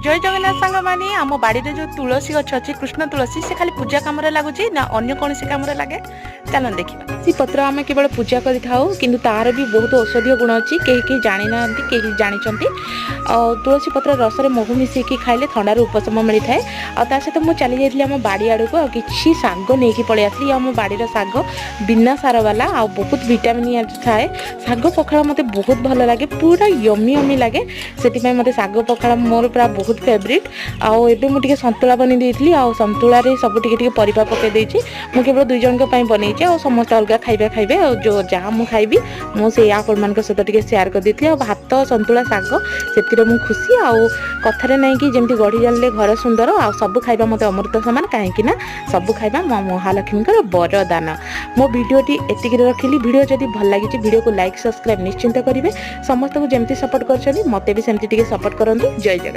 जय जगन्नाथ सांग मानी आम बाड़ी जो तुलसी गछ अच्छी कृष्ण तुलसी से खाली पूजा कम लगुच ना अन्य कौन कम लगे चलो देखा तुलसी पत्र आम केवल पूजा करूँ कि तार भी बहुत औषधीय गुण अच्छी कहीं जानी ना कहीं जानते तुलसी पत्र रस में महू मिसेकी खाइले थंडार उपशम मिलता है आ सहित मुझे चली जाइए आम बाड़ी आड़ को किसी साग नहीं पलि आसली आम बाड़ीर साग बिना सार वाला आ बहुत विटामिन थाए साग पखाड़ मत बहुत भल लगे पूरा यमी यमी लगे से मत साग पखाड़ मोर पूरा बहुत फेवरेट आउ एबे मुझे सतुला बन देती सतुला सब टे परिवा पकई देती मुझे केवल 2 जन बन आ समस्त अलग खाइबा खाइबे जो जहाँ मुझे खाइबी मुझे आपण मान सहित टे सेयार कर देती भात सतुला साग से मुझे खुशी आउ कथार ना कि जमी गढ़ी जाने घर सुंदर आ सब खाइबा मत अमृत सामान कहीं सब खाइबा मो महालक्ष्मी वरदान मो भिडियोटी एतिक रखिली भिडियो जदि भल लगी भिडियो को लाइक सब्सक्राइब निश्चिंत करेंगे समस्त को जमी सपोर्ट कर मत भी सेमती सपोर्ट करूँ जय जगन्नाथ।